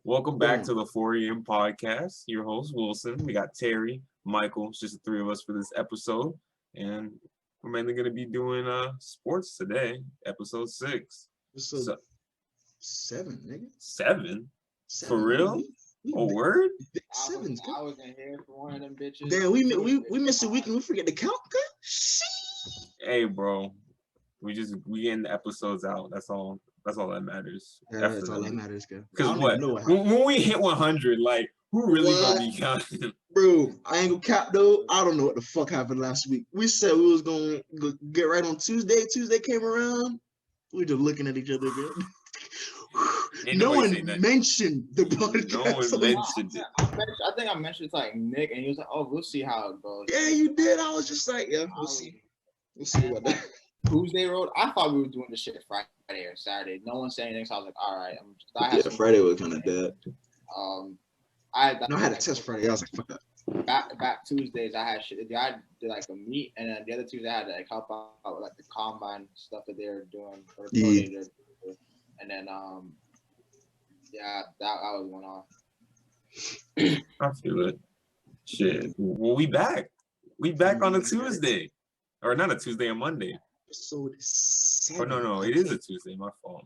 Welcome back to the 4 a.m. podcast. Your host, Wilson. We got Terry, Michael. It's just the three of us for this episode. And we're mainly going to be doing sports today, episode 6. Episode 7, nigga. 7? For real? A word? Sevens, I was in here for one of them bitches. Damn, we missed a week and we forget to count, okay? Hey, bro. We getting the episodes out. That's all that matters. Yeah, that's all that matters, guy. Because when we hit 100, like, who really gonna be counting? Bro, I ain't gonna cap though. I don't know what the fuck happened last week. We said we was gonna get right on Tuesday. Tuesday came around. We were just looking at each other again. No one mentioned the podcast. No one mentioned it. I think I mentioned it to like Nick, and he was like, "Oh, we'll see how it goes." Yeah, you did. I was just like, "Yeah, we'll see. We'll see what that." Tuesday road. I thought we were doing this shit Friday or Saturday. No one said anything, so I was like, "All right." Friday was kind of dead. I had a test Friday. I was like, "Fuck that." Back Tuesdays, I had shit. I did like a meet, and then the other Tuesday I had to like help out with like the combine stuff that they were doing. And then yeah, that was going on. I feel it. Shit. Well, we back. We back on a Tuesday. Or not a Tuesday, a Monday. Episode 7. Oh, no. It is a Tuesday. My fault.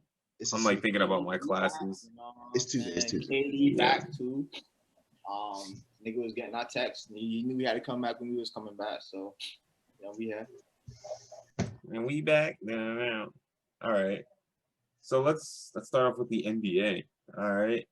I'm like thinking about my classes. It's Tuesday. KD back too. Nigga was getting our text. He knew we had to come back when we was coming back. So, we had. And we back. No. All right. So let's start off with the NBA. All right.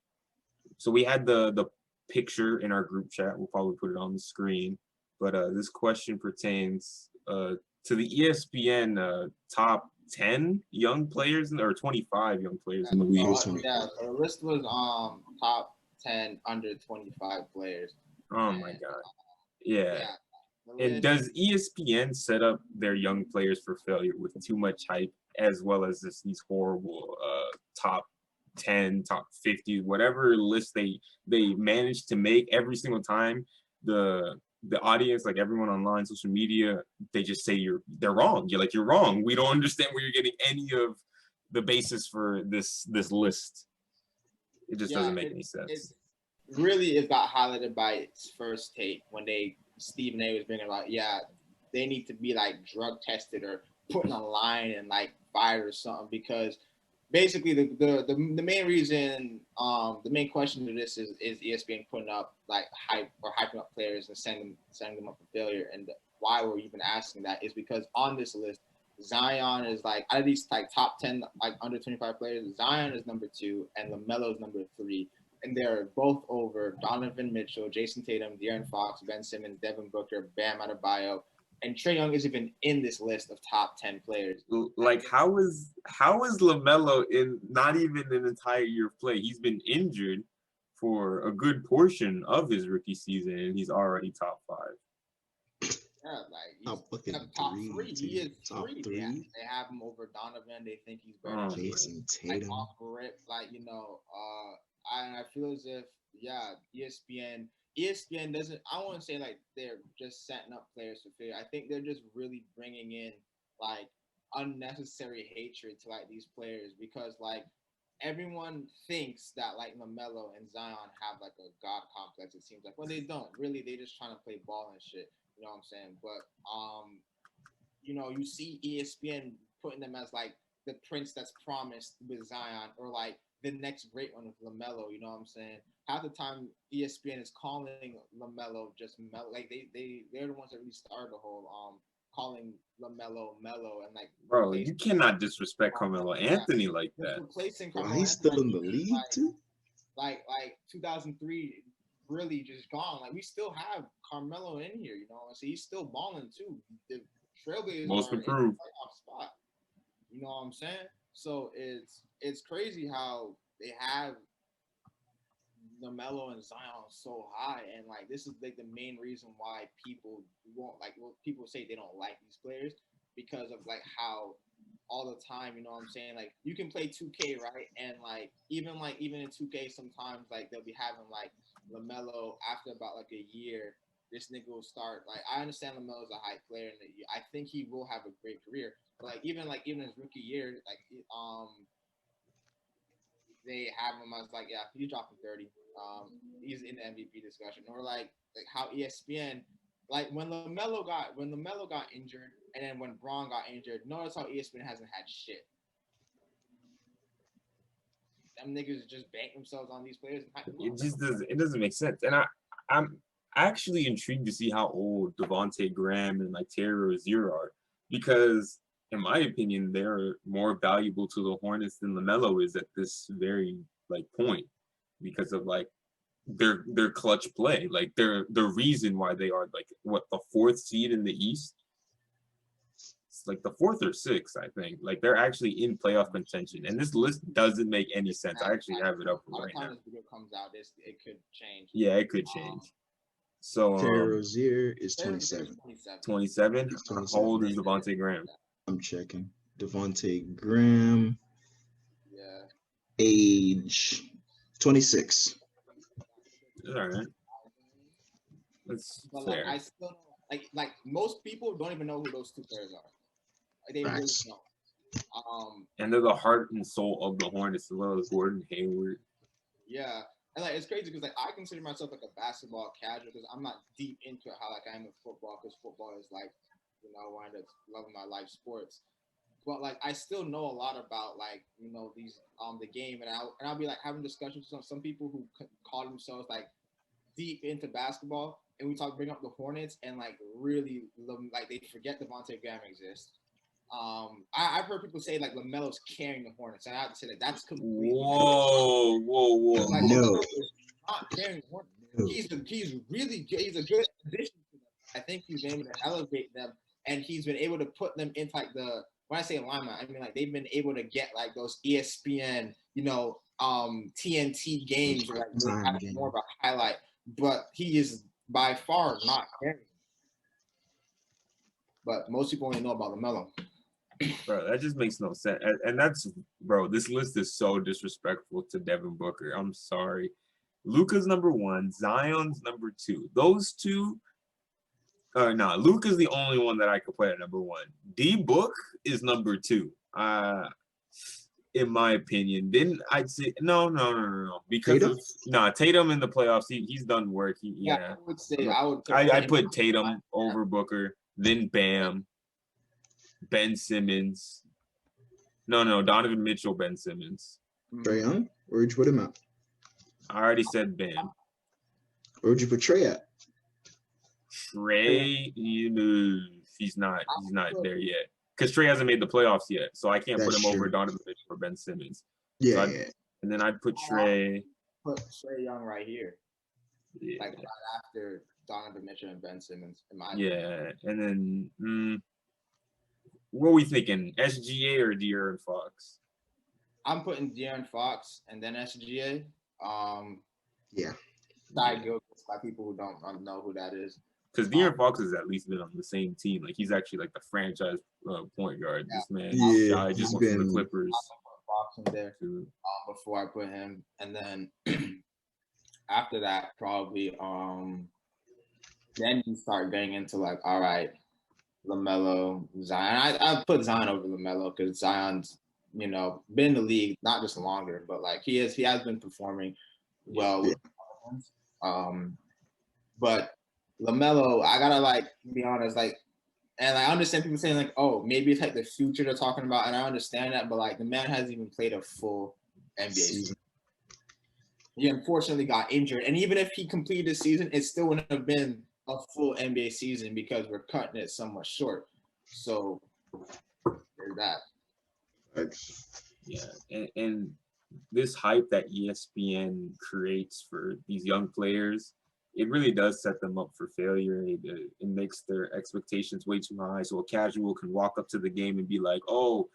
So we had the picture in our group chat. We'll probably put it on the screen. But this question pertains to the ESPN top 10 young players or 25 young players in the league. Yeah, the list was top 10 under 25 players. Oh my God. Yeah. And does ESPN set up their young players for failure with too much hype, as well as these horrible top 10, top 50, whatever list they manage to make every single time? The audience, like everyone online, social media, they just say they're wrong. You're wrong. We don't understand where you're getting any of the basis for this list. It just doesn't make any sense. It got highlighted by its first take when Stephen A was bringing about, they need to be like drug tested or put in a line and like fired or something, because basically the main reason, the main question to this is ESPN putting up like hyping up players and sending them up for failure. And why we're even asking that is because on this list, Zion is like, out of these like top 10 like under 25 players, Zion is number 2 and LaMelo is number 3. And they're both over Donovan Mitchell, Jason Tatum, De'Aaron Fox, Ben Simmons, Devin Booker, Bam Adebayo, and Trae Young is even in this list of top 10 players. Like, how is LaMelo in not even an entire year of play? He's been injured for a good portion of his rookie season, and he's already top 5. Yeah, like top 3. He is top 3. They have him over Donovan. They think he's better. Jason Tatum. Like off rip, like I feel as if ESPN doesn't. I want to say like they're just setting up players for failure. I think they're just really bringing in like unnecessary hatred to like these players, because like everyone thinks that like LaMelo and Zion have like a god complex. It seems like, well, they don't really. They just trying to play ball and shit. You know what I'm saying? But you see ESPN putting them as like the prince that's promised with Zion, or like the next great one with LaMelo. You know what I'm saying? Half the time ESPN is calling LaMelo just Melo. Like they're the ones that really started the whole calling LaMelo Melo, and like, bro, you cannot disrespect Carmelo Anthony like that. Replacing Carmelo he's still in the league too. Like 2003 really just gone. Like we still have Carmelo in here, so he's still balling too. The Trailblazers most improved in the playoff spot. You know what I'm saying? So it's crazy how they have LaMelo and Zion so high, and like this is like the main reason why people people say they don't like these players, because of like how all the time, you know what I'm saying? Like you can play 2K, right? And like even in 2K sometimes like they'll be having like LaMelo after about like a year, this nigga will start. Like I understand LaMelo's a high player, and I think he will have a great career. But like even his rookie year, like they have him as like, yeah, he's dropping 30. He's in the MVP discussion. Or like how ESPN, like when LaMelo got injured, and then when Braun got injured, notice how ESPN hasn't had shit. Them niggas just bank themselves on these players. It doesn't make sense. And I'm actually intrigued to see how old Devontae Graham and like Terry Rozier are, because in my opinion, they're more valuable to the Hornets than LaMelo is at this very like point, because of like their clutch play. Like they're the reason why they are like what, the 4th seed in the East. It's like the 4th or 6th, I think. Like they're actually in playoff contention, and this list doesn't make any sense. I actually have it up right now. This video comes out, it could change. Yeah, it could change. So Terry Rozier is 27. 27. How old is Devontae Graham? I'm checking. Devontae Graham. Yeah. Age 26. All right. That's But fair. like I still like most people don't even know who those two players are. Like, they really don't. And they're the heart and soul of the Hornets, as well as Gordon Hayward. Yeah. And like it's crazy because like I consider myself like a basketball casual because I'm not deep into it how like I am in football, because football is like, you know, one of the love of my life sports. But like I still know a lot about like, you know, these the game, and I'll be like having discussions with some people who call themselves like deep into basketball, and we bring up the Hornets, and like really like they forget Devontae Graham exists. I've heard people say like LaMelo's carrying the Hornets, and I have to say that that's completely whoa. like, No, not carrying the Hornets. He's really good. He's a good addition to them. I think he's been able to elevate them, and he's been able to put them into like when I say alignment, I mean like they've been able to get like those ESPN, you know, TNT games, where like they have more of a highlight. But he is by far not carrying. But most people only know about LaMelo. Bro, that just makes no sense. And that's, bro, this list is so disrespectful to Devin Booker. I'm sorry. Luka's number 1, Zion's number 2. Those two, Luka's the only one that I could put at number 1. D-Book is number 2. In my opinion. Then I'd say no. Because Tatum? Tatum in the playoffs, he's done work. I would say I put Tatum over Booker, then Bam. Ben Simmons. No, Donovan Mitchell, Ben Simmons. Trae Young? Where'd you put him at? I already said Bam. Where'd you put Trae at? Trae, he's not there yet. Because Trae hasn't made the playoffs yet. So I can't put him over Donovan Mitchell or Ben Simmons. Yeah, And then I'd put Trae. Put Trae Young right here. Yeah. Like right after Donovan Mitchell and Ben Simmons, in my opinion. And then what are we thinking? SGA or De'Aaron Fox? I'm putting De'Aaron Fox and then SGA. Yeah. Ty Gilchrist, by people who don't know who that is. Because De'Aaron Fox has at least been on the same team. Like he's actually like the franchise point guard. Yeah. This man, yeah, just went from the Clippers. Fox in there before I put him, and then after that, probably then you start getting into like, all right, LaMelo, Zion. I put Zion over LaMelo because Zion's, you know, been in the league not just longer, but like he has been performing well. Yeah. But LaMelo, I gotta like be honest, like, and I understand people saying like, oh, maybe it's like the future they're talking about, and I understand that, but like the man hasn't even played a full NBA season. He unfortunately got injured, and even if he completed the season, it still wouldn't have been a full NBA season because we're cutting it somewhat short. So there's that. Yeah, and this hype that ESPN creates for these young players, it really does set them up for failure. It makes their expectations way too high. So a casual can walk up to the game and be like, oh,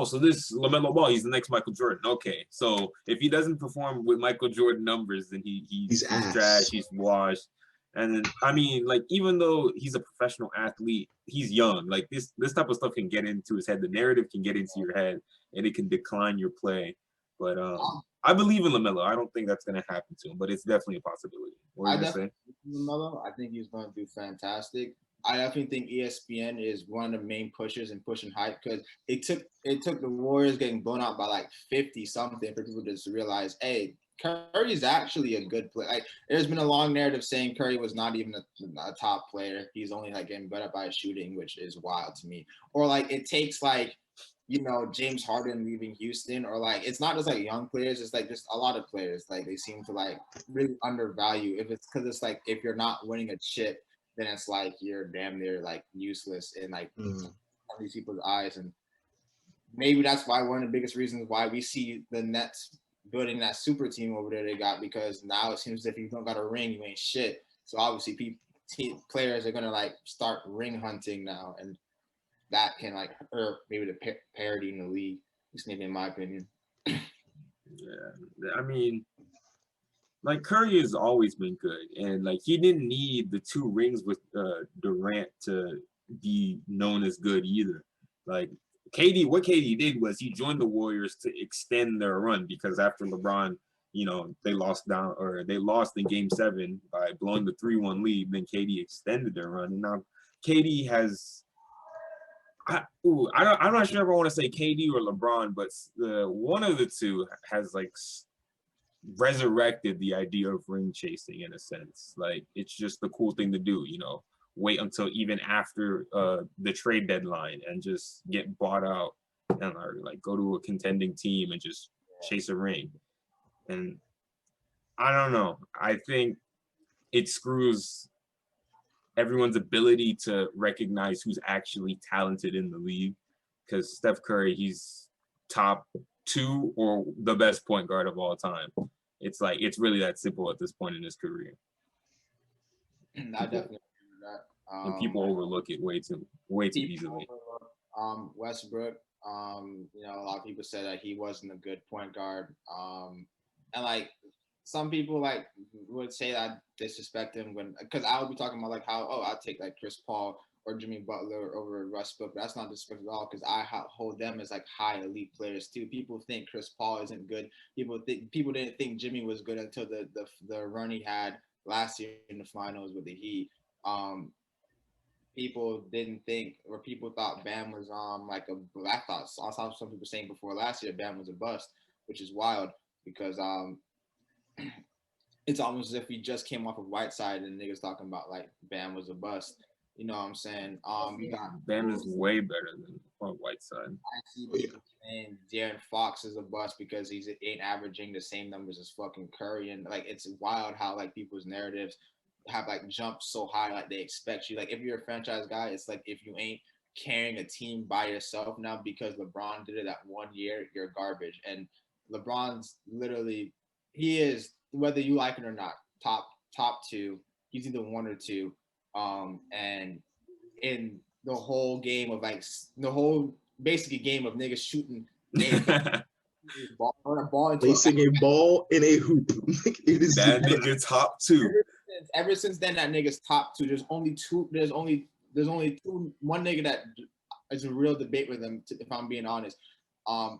so this LaMelo Ball, he's the next Michael Jordan. Okay, so if he doesn't perform with Michael Jordan numbers, then he's trash, he's washed. And then, I mean, like, even though he's a professional athlete, he's young. Like, this type of stuff can get into his head. The narrative can get into your head, and it can decline your play. But I believe in LaMelo. I don't think that's going to happen to him, but it's definitely a possibility. What are you going to say? LaMelo, I think he's going to do fantastic. I definitely think ESPN is one of the main pushers and pushing hype because it took the Warriors getting blown out by like 50 something for people to just realize, hey, Curry's actually a good player. Like, there's been a long narrative saying Curry was not even a top player. He's only like getting better by shooting, which is wild to me. Or like it takes like, James Harden leaving Houston, or like it's not just like young players, it's like just a lot of players. Like they seem to like really undervalue. If it's because it's like if you're not winning a chip, then it's like you're damn near like useless in like some of these people's eyes. And maybe that's why one of the biggest reasons why we see the Nets building that super team over there they got, because now it seems as if you don't got a ring, you ain't shit. So obviously players are gonna like start ring hunting now, and that can like hurt maybe the parity in the league. At least maybe in my opinion. Yeah, I mean, like Curry has always been good, and like he didn't need the 2 rings with Durant to be known as good either. Like what KD did was he joined the Warriors to extend their run, because after LeBron, they lost in Game 7 by blowing the 3-1 lead. Then KD extended their run, and now KD has. I'm not sure if I want to say KD or LeBron, but one of the two has like resurrected the idea of ring chasing in a sense. Like it's just the cool thing to do, wait until even after the trade deadline and just get bought out and like go to a contending team and just chase a ring. And I don't know. I think it screws everyone's ability to recognize who's actually talented in the league, because Steph Curry, he's top 2 or the best point guard of all time. It's like it's really that simple at this point in his career. I definitely agree with that. And people overlook it way too easily. Westbrook, a lot of people said that he wasn't a good point guard. And like some people like would say that I disrespect him because I would be talking about like how I'd take like Chris Paul or Jimmy Butler over Westbrook. But that's not disrespect at all, because I hold them as like high elite players too. People think Chris Paul isn't good. People didn't think Jimmy was good until the run he had last year in the finals with the Heat. People didn't think, or people thought Bam was I saw some people saying before last year Bam was a bust, which is wild because it's almost as if he just came off of Whiteside and niggas talking about like Bam was a bust. You know what I'm saying? Bam is way better than Whiteside. I see people saying De'Aaron Fox is a bust because he ain't averaging the same numbers as fucking Curry, and like it's wild how like people's narratives have like jumped so high, like they expect you. Like if you're a franchise guy, it's like if you ain't carrying a team by yourself now because LeBron did it that one year, you're garbage. And LeBron's literally, he is, whether you like it or not, top 2. He's either 1 or 2. And in the whole game of like the whole basically game of niggas shooting ball into placing a ball in a hoop. It is that nigga top 2. Ever since then, that nigga's top 2. There's only 2. There's only 2. One nigga that is a real debate with him, if I'm being honest.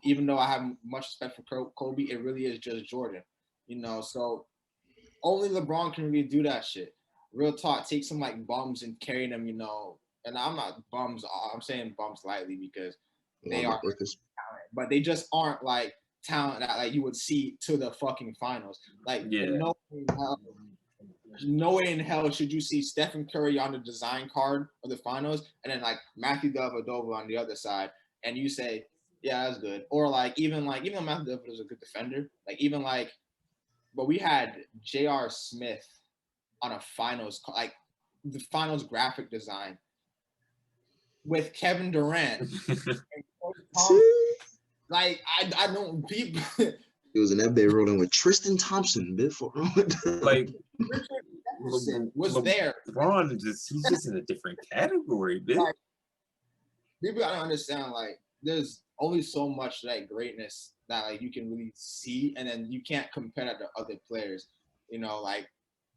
Even though I have much respect for Kobe, it really is just Jordan. So only LeBron can really do that shit. Real talk, take some like bums and carry them, and I'm not bums. I'm saying bums lightly because they are talented, but they just aren't like talent that like you would see to the fucking finals. Like no way in hell should you see Stephen Curry on the design card of the finals and then like Matthew Dellavedova on the other side, and you say, yeah, that's good. Or like even Matthew Dellavedova is a good defender. But we had J.R. Smith on a finals, like the finals graphic design with Kevin Durant. Like I don't people. It was in that day rolling with Tristan Thompson before. Like was there. LeBron he's just in a different category, bitch. Like, people gotta understand, like, there's only so much like greatness that like you can really see, and then you can't compare that to other players. Like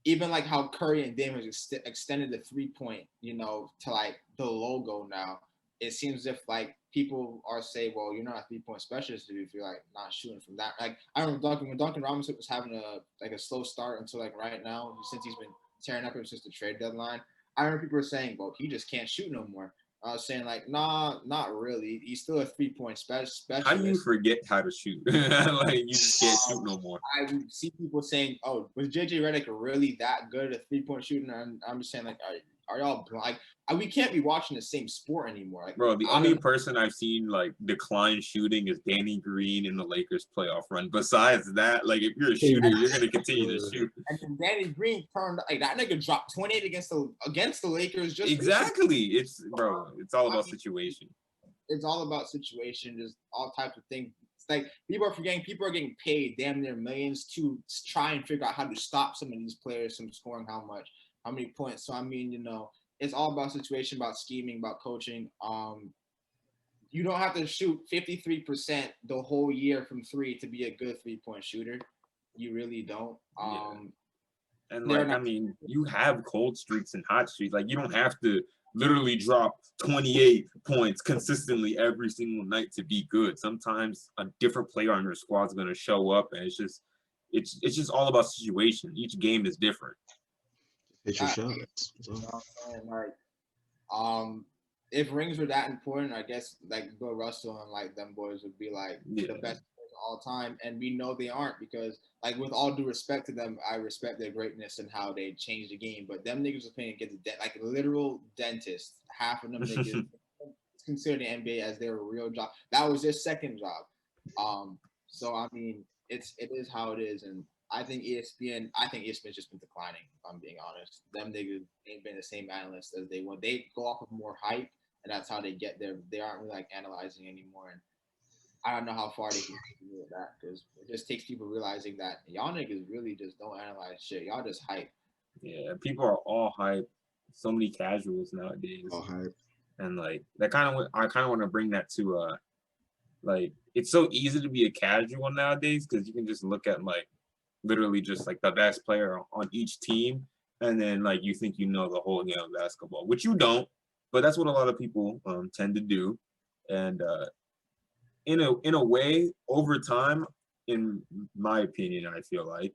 even like how Curry and Dame has extended the 3-point, to like the logo now. It seems as if like people are saying, well, you're not a 3-point specialist if you're like not shooting from that. Like I remember when Duncan Robinson was having a slow start until like right now, since he's been tearing up ever since the trade deadline. I remember people were saying, "Well, he just can't shoot no more." I was saying like, nah, not really. He's still a 3-point specialist. How do you forget how to shoot? Like you just can't shoot no more. I see people saying, "Oh, was JJ Redick really that good at a 3-point shooting?" And I'm just saying, like, are y'all like? We can't be watching the same sport anymore. Like, Bro, the only person I've seen like decline shooting is Danny Green in the Lakers playoff run. Besides that, like if you're a shooter, you're gonna continue to shoot. And then Danny Green turned like that nigga dropped 28 against the Lakers. Just exactly. It's all about situation. It's all about situation. There's all types of things. It's like people are getting paid damn near millions to try and figure out how to stop some of these players from scoring how many points. So I mean, it's all about situation, about scheming, about coaching. You don't have to shoot 53% the whole year from three to be a good 3-point shooter. You really don't. And like, I mean, you have cold streaks and hot streaks. Like, you don't have to literally drop 28 points consistently every single night to be good. Sometimes a different player on your squad is going to show up, and it's just all about situation. Each game is different. Hit your shots. If rings were that important, I guess like Bill Russell and like them boys would be like the best players of all time, and we know they aren't because like with all due respect to them, I respect their greatness and how they changed the game. But them niggas are playing against like literal dentists. Half of them niggas consider the NBA as their real job. That was their second job. So I mean, it is how it is, and I think ESPN's just been declining, if I'm being honest. Them niggas ain't been the same analysts as they want. They go off of more hype, and that's how they get there. They aren't really like analyzing anymore. And I don't know how far they can continue with that because it just takes people realizing that y'all niggas really just don't analyze shit. Y'all just hype. Yeah, people are all hype. So many casuals nowadays. All hype. And like I kind of want to bring that to like it's so easy to be a casual nowadays because you can just look at like literally just like the best player on each team, and then like you think you know the whole game of basketball, which you don't, but that's what a lot of people tend to do. And in a way, over time, in my opinion, I feel like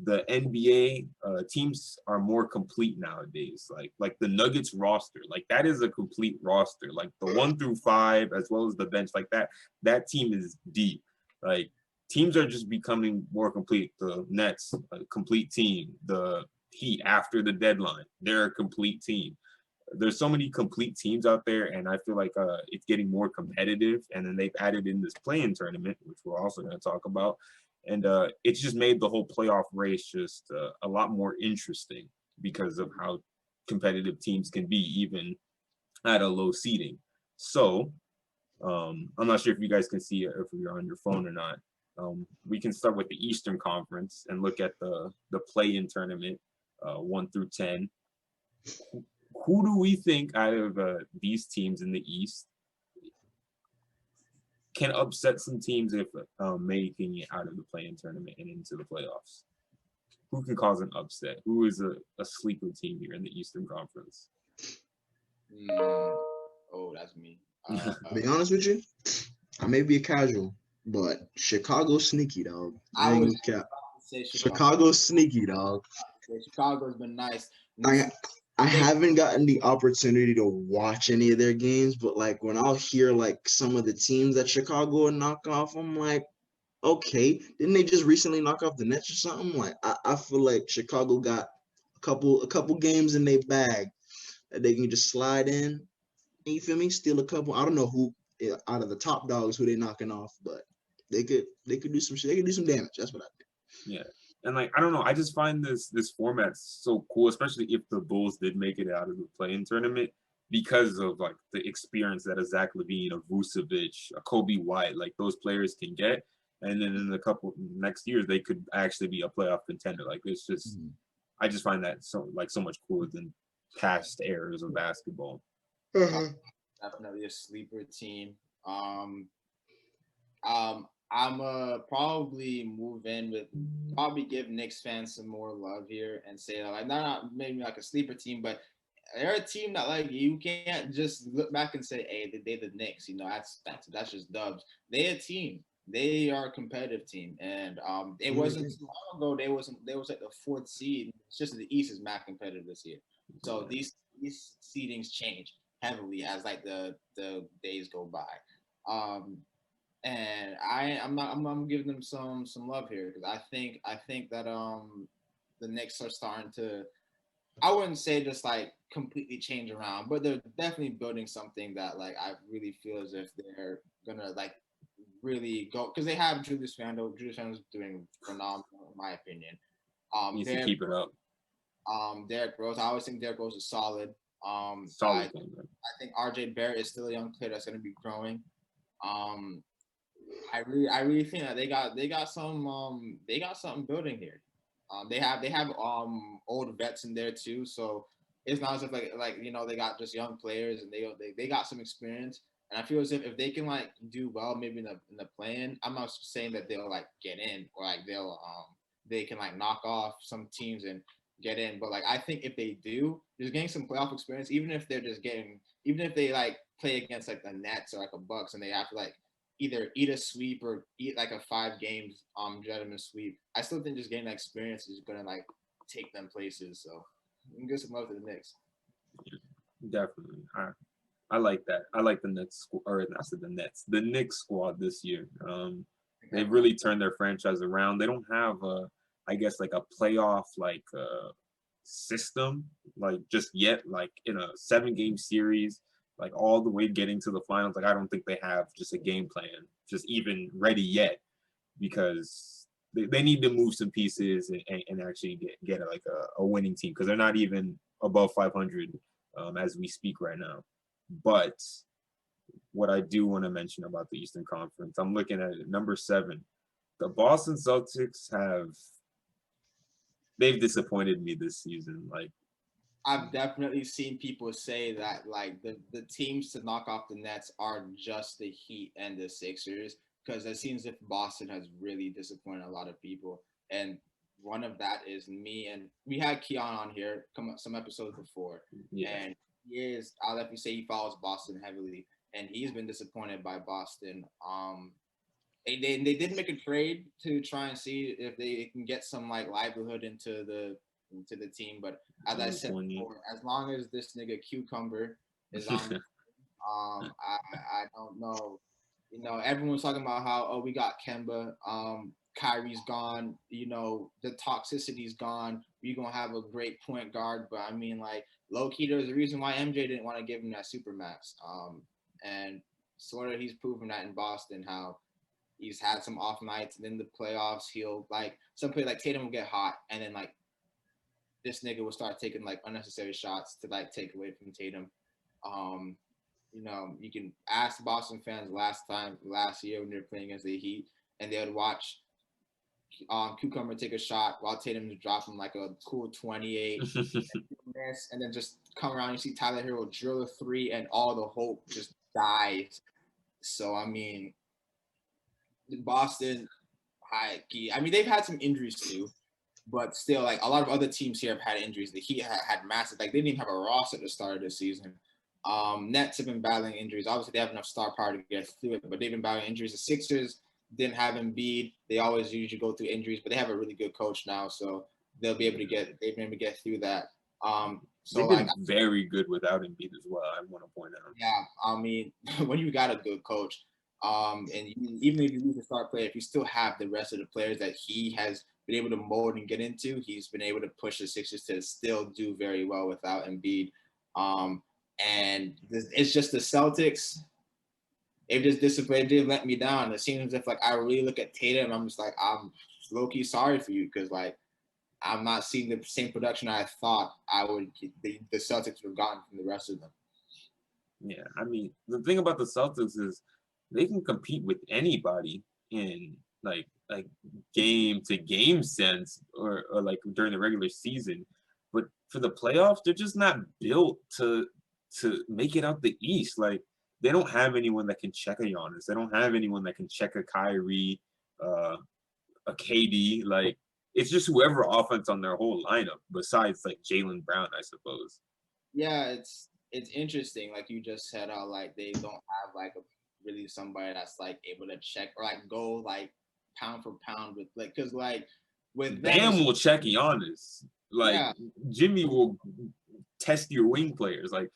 the NBA teams are more complete nowadays. Like the Nuggets roster, like that is a complete roster. Like the 1 through 5, as well as the bench, like that team is deep. Like teams are just becoming more complete. The Nets, a complete team. The Heat after the deadline, they're a complete team. There's so many complete teams out there, and I feel like it's getting more competitive. And then they've added in this play-in tournament, which we're also going to talk about. And it's just made the whole playoff race just a lot more interesting because of how competitive teams can be, even at a low seeding. So I'm not sure if you guys can see it if you're on your phone or not. We can start with the Eastern Conference and look at the play-in tournament, 1 through 10. Who do we think out of these teams in the East can upset some teams if making it out of the play-in tournament and into the playoffs? Who can cause an upset? Who is a sleeper team here in the Eastern Conference? Oh, that's me. To be honest with you, I may be a casual, but Chicago's sneaky, dog. Chicago's sneaky, dog. Chicago's been nice. I haven't gotten the opportunity to watch any of their games, but like when I'll hear like some of the teams that Chicago would knock off, I'm like, okay, didn't they just recently knock off the Nets or something? Like I feel like Chicago got a couple games in their bag that they can just slide in. You feel me? Steal a couple. I don't know who out of the top dogs who they knocking off, but they could do some shit. They could do some damage. That's what I think. Yeah. And like I don't know, I just find this format so cool, especially if the Bulls did make it out of the play-in tournament, because of like the experience that a Zach LaVine, a Vucevic, a Kobe White, like those players can get, and then in a couple next years they could actually be a playoff contender. Like it's just, I just find that so much cooler than past eras of basketball. Definitely a sleeper team. I'm probably move in with give Knicks fans some more love here and say like not maybe like a sleeper team, but they're a team that like you can't just look back and say, hey, they the Knicks. That's just dubs. They a team. They are a competitive team, and it wasn't too long ago. They was like the 4th seed. It's just the East is mad competitive this year. So these these seedings change heavily as like the days go by. And I'm giving them some love here because I think that the Knicks are starting to, I wouldn't say just like completely change around, but they're definitely building something that like I really feel as if they're gonna like really go, because they have Julius Randle. Julius Randle's doing phenomenal in my opinion. Needs to Derrick keep it up. Derrick Rose. I always think Derrick Rose is solid. Solid. I think RJ Barrett is still a young player that's going to be growing. Um, I really think that they got something building here. They have old vets in there too, so it's not as if like they got just young players and they got some experience. And I feel as if they can like do well maybe in the play-in. I'm not saying that they'll like get in or like they can like knock off some teams and get in, but like I think if they do, just getting some playoff experience, even if they like play against like the Nets or like a Bucks and they have to like either eat a sweep or eat like a 5 games gentleman sweep. I still think just getting that experience is gonna like take them places. So you can give some love to the Knicks. Definitely. I like that. I like the Knicks, or I said the Nets, the Knicks squad this year. They've really turned their franchise around. They don't have I guess like a playoff like system like just yet, like in a 7-game series, like all the way getting to the finals. Like I don't think they have just a game plan just even ready yet, because they need to move some pieces and actually get like a winning team, because they're not even above 500 as we speak right now. But what I do want to mention about the Eastern Conference, I'm looking at it, number 7. The Boston Celtics they've disappointed me this season. Like I've definitely seen people say that like the teams to knock off the Nets are just the Heat and the Sixers, because it seems if Boston has really disappointed a lot of people. And one of that is me, and we had Keon on here come up some episodes before. yeah. And I'll let you say he follows Boston heavily, and he's been disappointed by Boston. They did make a trade to try and see if they can get some like livelihood into the team, but as I said before, as long as this nigga Cucumber is on, I don't know. Everyone's talking about how we got Kemba, Kyrie's gone, the toxicity's gone. We're gonna have a great point guard, but I mean, like low key, there's a reason why MJ didn't want to give him that supermax. And sort of he's proven that in Boston, how he's had some off nights, and in the playoffs he'll like some play like Tatum will get hot, and then like this nigga will start taking like unnecessary shots to like take away from Tatum. You can ask Boston fans last year when they were playing against the Heat, and they would watch Cucumber take a shot while Tatum was dropping like a cool 28, and then just come around. You see Tyler Hero drill a 3, and all the hope just dies. So I mean, Boston, high key. I mean, they've had some injuries too. But still, like a lot of other teams here have had injuries. The Heat had massive, like they didn't even have a roster at the start of the season. Nets have been battling injuries. Obviously, they have enough star power to get through it, but they've been battling injuries. The Sixers didn't have Embiid. They always usually go through injuries, but they have a really good coach now, so they'll be able to get through that. So they've been very good without Embiid as well. I want to point out. Yeah, I mean, when you got a good coach, even if you lose a star player, if you still have the rest of the players that he has been able to mold and get into, he's been able to push the Sixers to still do very well without Embiid. And it's just the Celtics. They've just disappointed. They've let me down. It seems as if like I really look at Tatum, I'm just like, I'm low key sorry for you, because like I'm not seeing the same production I thought I would. The Celtics would have gotten from the rest of them. Yeah, I mean, the thing about the Celtics is they can compete with anybody in like game to game sense, or like during the regular season, but for the playoffs, they're just not built to make it out the East. Like they don't have anyone that can check a Giannis. They don't have anyone that can check a Kyrie, a KD. Like it's just whoever offense on their whole lineup, besides like Jaylen Brown, I suppose. Yeah, it's interesting, like you just said, how like they don't have like really somebody that's like able to check or like go like pound for pound with like, because like with Bam will check Giannis. Like Jimmy will test your wing players. Like,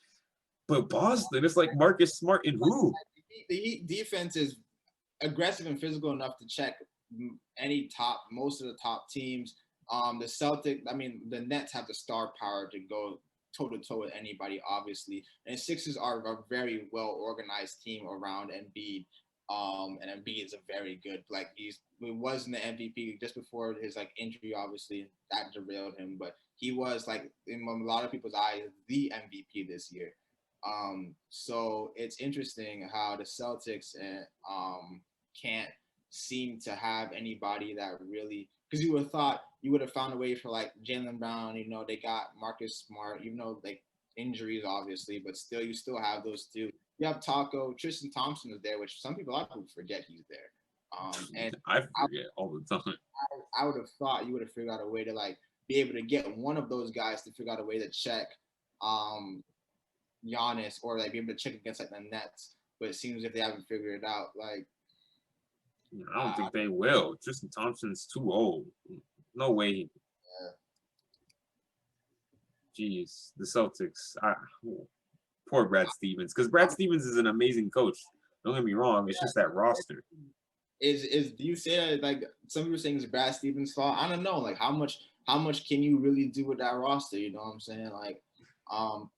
but Boston, it's like Marcus Smart and who? The Heat defense is aggressive and physical enough to check most of the top teams. The Celtics, I mean, the Nets have the star power to go toe to toe with anybody, obviously. And Sixers are a very well organized team around Embiid. And Embiid is a very good, like he wasn't the MVP just before his like injury, obviously that derailed him, but he was like in a lot of people's eyes the MVP this year. So it's interesting how the Celtics can't seem to have anybody that really, because you would have thought you would have found a way for like Jaylen Brown, you know, they got Marcus Smart, even though like injuries obviously, but still you still have those two. You have Taco, Tristan Thompson is there, which a lot of people forget he's there. And I forget all the time. I would have thought you would have figured out a way to like be able to get one of those guys to figure out a way to check Giannis or like be able to check against like the Nets. But it seems if they haven't figured it out, like I don't think they will. Tristan Thompson's too old. No way. Jeez, the Celtics. Poor Brad Stevens, because Brad Stevens is an amazing coach. Don't get me wrong. It's just that roster. Do you say that like some people saying it's Brad Stevens' fault? I don't know. Like how much can you really do with that roster? You know what I'm saying? Like,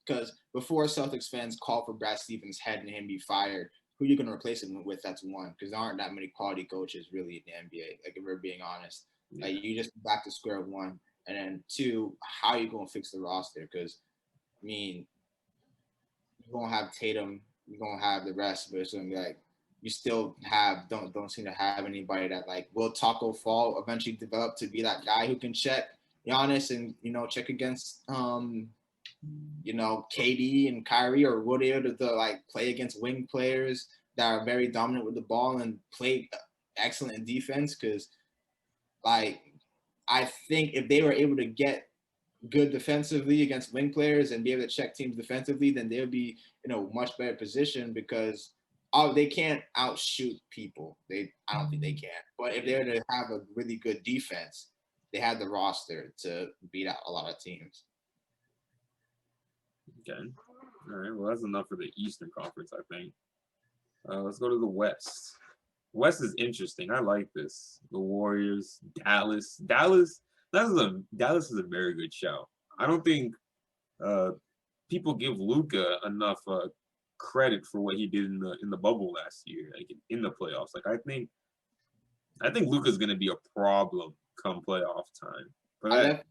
because before Celtics fans call for Brad Stevens' head and him be fired, who are you gonna replace him with? That's one, because there aren't that many quality coaches really in the NBA. Like if we're being honest, like you just back to square one, and then two, how are you gonna fix the roster? Because I mean, you're gonna have Tatum, you're gonna have the rest, but it's gonna be like you still don't seem to have anybody that like will Taco Fall eventually develop to be that guy who can check Giannis and check against KD and Kyrie, or will they able to like play against wing players that are very dominant with the ball and play excellent in defense? Because like I think if they were able to get good defensively against wing players and be able to check teams defensively, then they'll be in a much better position, because they can't outshoot people. I don't think they can. But if they were to have a really good defense, they have the roster to beat out a lot of teams. Okay. All right. Well, that's enough for the Eastern Conference, I think. Let's go to the West. West is interesting. I like this. The Warriors, Dallas. Dallas is a very good show. I don't think people give Luka enough credit for what he did in the bubble last year, like in the playoffs. Like I think Luka's gonna be a problem come playoff time. But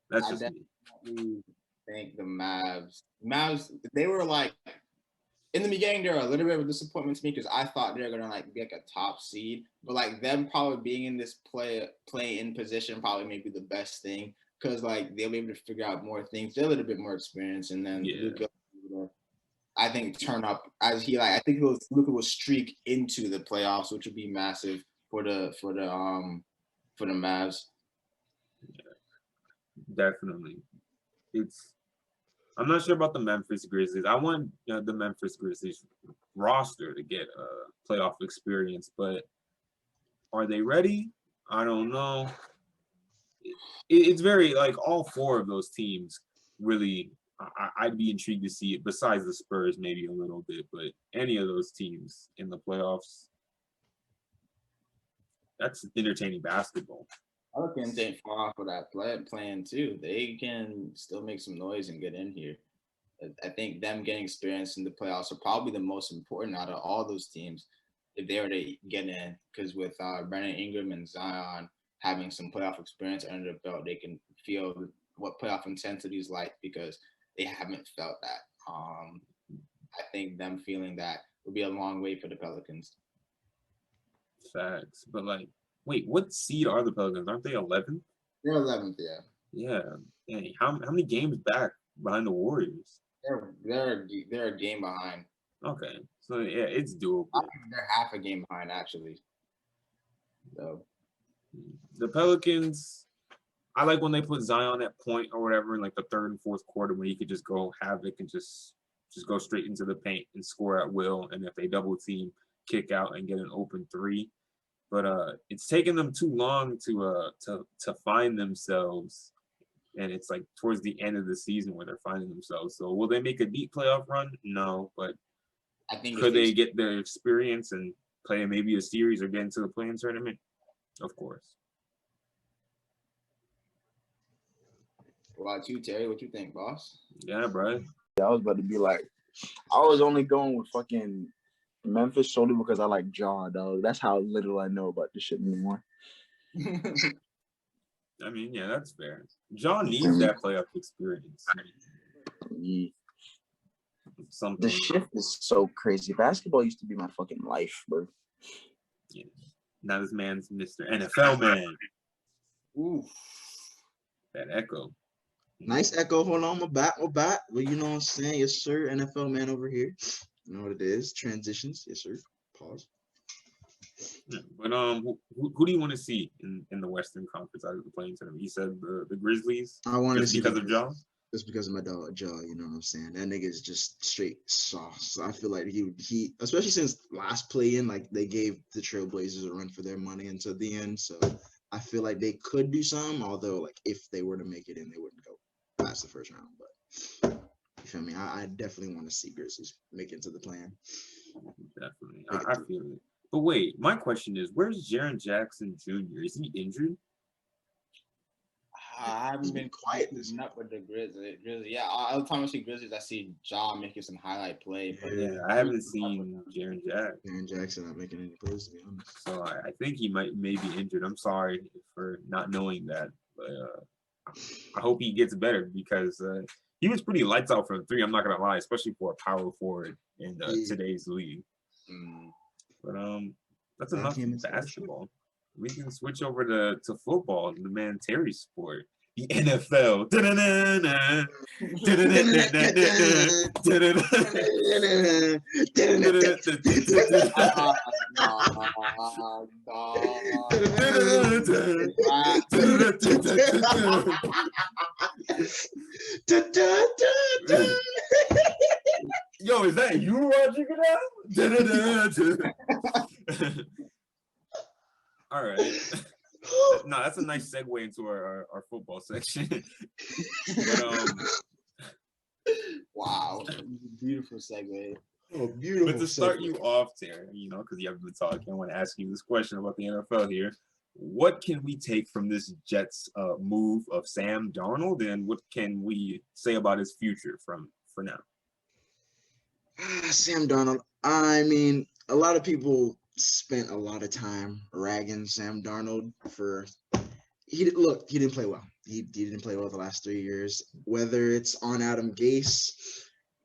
that's just me. I think the Mavs, they were like in the beginning, they were a little bit of a disappointment to me because I thought they were gonna like be like a top seed, but like them probably being in this play in position probably may be the best thing, because like they'll be able to figure out more things. They're a little bit more experienced, and then Luka, I think turn up as I think Luka will streak into the playoffs, which would be massive for the Mavs. Yeah, definitely. I'm not sure about the Memphis Grizzlies. I want the Memphis Grizzlies roster to get playoff experience, but are they ready? I don't know. It's very like all four of those teams really. I'd be intrigued to see it. Besides the Spurs, maybe a little bit, but any of those teams in the playoffs, that's entertaining basketball. Pelicans ain't far off of that plan too. They can still make some noise and get in here. I think them getting experience in the playoffs are probably the most important out of all those teams if they were to get in. Because with Brandon Ingram and Zion having some playoff experience under the belt, they can feel what playoff intensity is like, because they haven't felt that. I think them feeling that would be a long way for the Pelicans. Facts, but like. Wait, what seed are the Pelicans? Aren't they 11th? They're 11th, yeah. Yeah. Dang, how many games back behind the Warriors? They're a game behind. Okay, so yeah, it's doable. They're half a game behind actually. So the Pelicans, I like when they put Zion at point or whatever in like the third and fourth quarter, when he could just go havoc and just go straight into the paint and score at will. And if they double team, kick out and get an open three. But it's taken them too long to find themselves and it's like towards the end of the season where they're finding themselves. So will they make a deep playoff run? No, but I think could they get their experience and play maybe a series or get into the play-in tournament? Of course. What about you, Terry? What you think, boss? Yeah, bro. I was about to be like, I was only going with fucking Memphis solely because I like Ja, dog. That's how little I know about this shit anymore. I mean, yeah, that's fair. John needs that playoff experience. Yeah. Something. The shift is so crazy. Basketball used to be my fucking life, bro. Yeah. Now this man's Mr. NFL man. Ooh. That echo. Nice echo. Hold on, my back. Well, you know what I'm saying? Yes, sir. NFL man over here. You know what it is. Transitions. Yes, sir. Pause. Yeah, but who do you want to see in the Western Conference out of the playing tournament? You said the Grizzlies. I wanted to see because of Ja. Just because of my dog Ja, you know what I'm saying? That nigga is just straight sauce. I feel like he especially since last play-in, like they gave the Trailblazers a run for their money until the end. So I feel like they could do some, although like if they were to make it in, they wouldn't go past the first round. But you feel me? I definitely want to see Grizzlies make it to the plan. Definitely. I feel it. But wait, my question is, where's Jaren Jackson Jr.? Is he injured? I haven't been quiet keeping up with the Grizzlies. Yeah, all the time I see Grizzlies, I see Ja making some highlight play. But Yeah, I haven't seen Jaren Jackson. Jaren Jackson not making any plays, to be honest. So I think he may be injured. I'm sorry for not knowing that. But I hope he gets better because he was pretty lights out from three. I'm not gonna lie, especially for a power forward in today's league. But that's enough basketball. We can switch over to football, the man Terry's sport, the NFL. Yo, is that you watching it now? All right. No, that's a nice segue into our football section. But, wow, beautiful segue. Oh, beautiful. But to start you off, Terry, you know, because you haven't been talking, I want to ask you this question about the NFL here. What can we take from this Jets move of Sam Darnold, and what can we say about his future for now? Sam Darnold. I mean, a lot of people spent a lot of time ragging Sam Darnold for he didn't play well. He didn't play well the last 3 years. Whether it's on Adam Gase,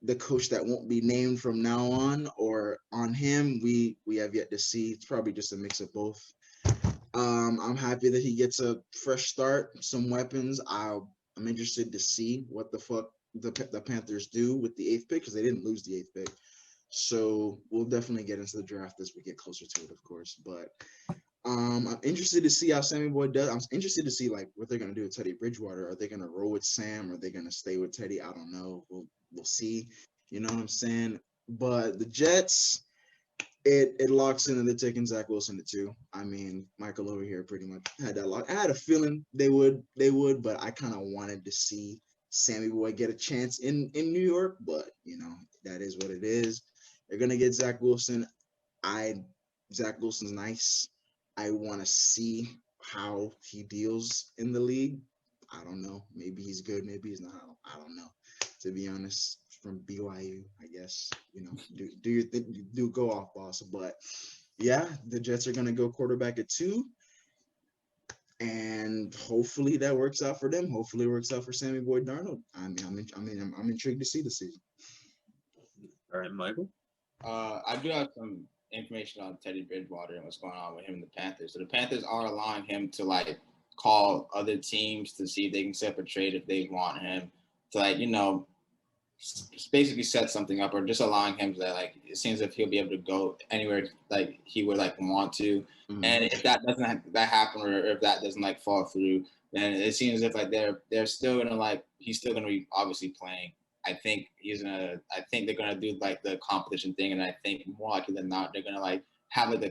the coach that won't be named from now on, or on him, we have yet to see. It's probably just a mix of both. I'm happy that he gets a fresh start, some weapons. I'm interested to see what the fuck the Panthers do with the 8th pick, because they didn't lose the 8th pick. So we'll definitely get into the draft as we get closer to it, of course. But I'm interested to see how Sammy Boy does. I'm interested to see like what they're gonna do with Teddy Bridgewater. Are they gonna roll with Sam? Are they gonna stay with Teddy? I don't know. We'll see. You know what I'm saying? But the Jets, it locks in that they're taking Zach Wilson to 2. I mean, Michael over here pretty much had that lock. I had a feeling they would, but I kind of wanted to see Sammy Boy get a chance in New York. But you know, that is what it is. They're gonna get Zach Wilson. Zach Wilson's nice. I want to see how he deals in the league. I don't know. Maybe he's good. Maybe he's not. I don't know. To be honest, from BYU, I guess, you know, do your thing, do go off, boss. But yeah, the Jets are gonna go quarterback at 2, and hopefully that works out for them. Hopefully it works out for Sammy Boy Darnold. I'm intrigued to see the season. All right, Michael. I do have some information on Teddy Bridgewater and what's going on with him and the Panthers. So the Panthers are allowing him to like call other teams to see if they can set up a trade if they want him to, like, you know, basically set something up, or just allowing him to, like, it seems as if he'll be able to go anywhere like he would like want to. Mm-hmm. And if that doesn't happen, or if that doesn't like fall through, then it seems as if like they're still gonna like he's still gonna be obviously playing. I think they're gonna do like the competition thing, and I think more likely than not they're gonna like have like the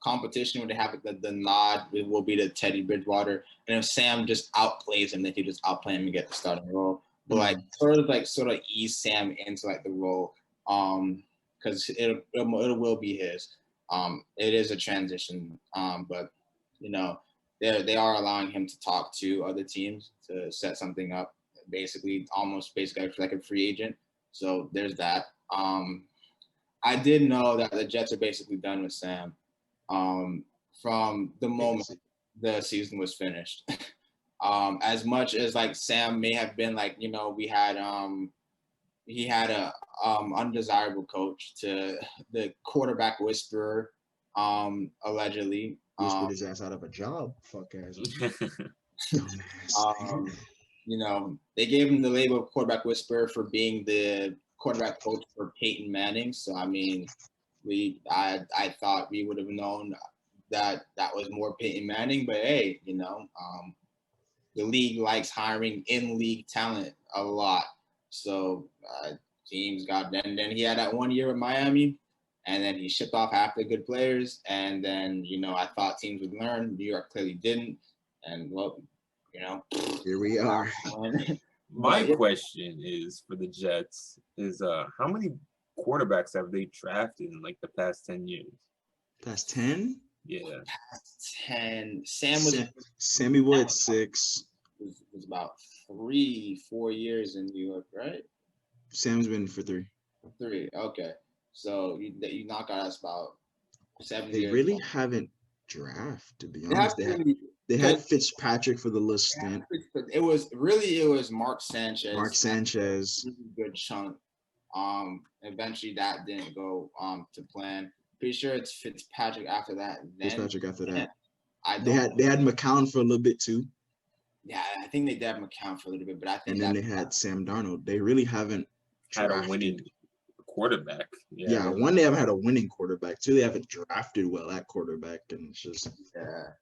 competition where they have the nod, it will be to Teddy Bridgewater. And if Sam just outplays him, then he just outplay him and get the starting role. But like sort of ease Sam into like the role, because it will be his. It is a transition, but you know they are allowing him to talk to other teams to set something up, basically like a free agent. So there's that. I did know that the Jets are basically done with Sam from the moment the season was finished. As much as like Sam may have been like, you know, he had a undesirable coach to the quarterback whisperer, allegedly. Whispered his ass out of a job. Fuck ass. You know, they gave him the label of quarterback whisperer for being the quarterback coach for Peyton Manning. So I mean, I thought we would have known that was more Peyton Manning, but hey, you know, the league likes hiring in-league talent a lot. So teams got then he had that 1 year with Miami, and then he shipped off half the good players. And then, you know, I thought teams would learn. New York clearly didn't. And well, you know, here we are. My question is for the Jets is how many quarterbacks have they drafted in like the past 10 years? Past 10? Yeah. Past 10. Sammy Wood 6. Was about 3-4 years in New York, right? Sam's been for 3. 3, okay. So you knock out us about 7 they years. They really haven't drafted, to be honest. They had Fitzpatrick for the little stint. It was Mark Sanchez. Really good chunk. Eventually that didn't go to plan. Pretty sure it's Fitzpatrick after that. They had McCown for a little bit too. Yeah, I think they did have McCown for a little bit, but I think. And then they had Sam Darnold. They really haven't had a winning quarterback. Yeah, one, they haven't had a winning quarterback. 2, they haven't drafted well at quarterback, and it's just the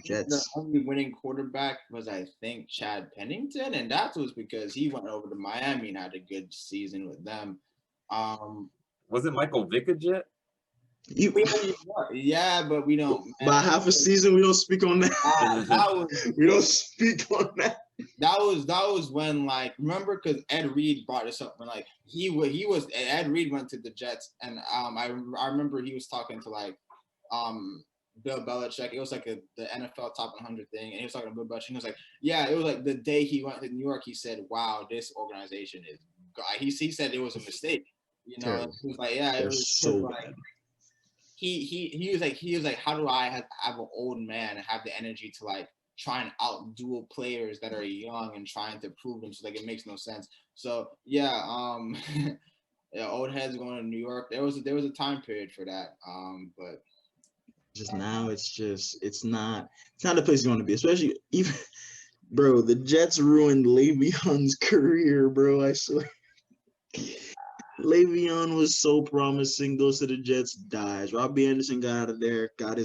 Jets. The only winning quarterback was, I think, Chad Pennington, and that was because he went over to Miami and had a good season with them. Was it Michael Vick yet? Yeah, but we don't. By half a season, we don't speak on that. We don't speak on that. That was when, like, remember, because Ed Reed brought this up when, like, Ed Reed went to the Jets, and I remember he was talking to like Bill Belichick. It was like the NFL Top 100 thing, and he was talking to Bill Belichick. He was like, yeah, it was like the day he went to New York, he said, "Wow, this organization is." He said it was a mistake. You know, he was like, yeah, it was so like. He was like, how do I have an old man and have the energy to like try and outduel players that are young and trying to prove them? So like it makes no sense. So yeah, old heads going to New York. There was a time period for that. But just now it's not the place you want to be, especially even bro, the Jets ruined Le'Veon's career, bro. I swear. Le'Veon was so promising, goes to the Jets, dies. Robbie Anderson got out of there, got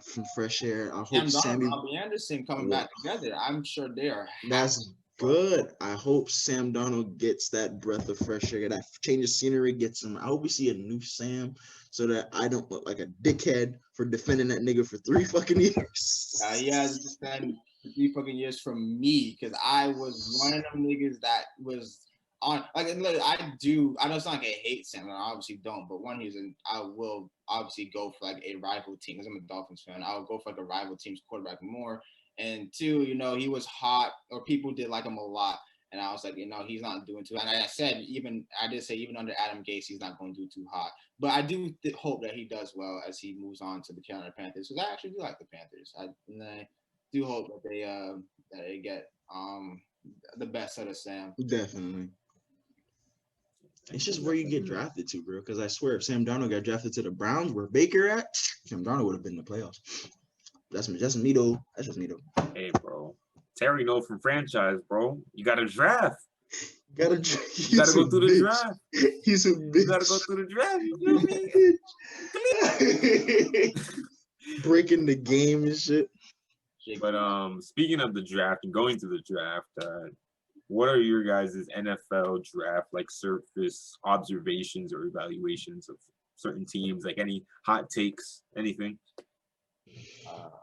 some fresh air. I hope Robbie Anderson coming back together. I'm sure they are. That's good. I hope Sam Darnold gets that breath of fresh air, that change of scenery gets him. I hope we see a new Sam so that I don't look like a dickhead for defending that nigga for 3 fucking years. He has to defend 3 fucking years from me because I was one of them niggas that was. I know it's not like I hate Sam, I obviously don't, but one reason I will obviously go for like a rival team because I'm a Dolphins fan. I would go for like a rival team's quarterback more. And 2, you know, he was hot, or people did like him a lot, and I was like, you know, he's not doing too. And I did say even under Adam Gase, he's not going to do too hot. But I do hope that he does well as he moves on to the Carolina Panthers, because I actually do like the Panthers. I do hope that they get the best out of Sam. Definitely. It's just where you get drafted to, bro. Because I swear, if Sam Darnold got drafted to the Browns, where Baker at, Sam Darnold would have been in the playoffs. That's me though. That's just me though. Hey, bro. Terry know from franchise, bro. You got to draft. You got to go through the draft. He's a bitch. You got to go through the draft. You feel me? Breaking the game and shit. But speaking of the draft and going to the draft, what are your guys' NFL draft like surface observations or evaluations of certain teams? Like any hot takes, anything?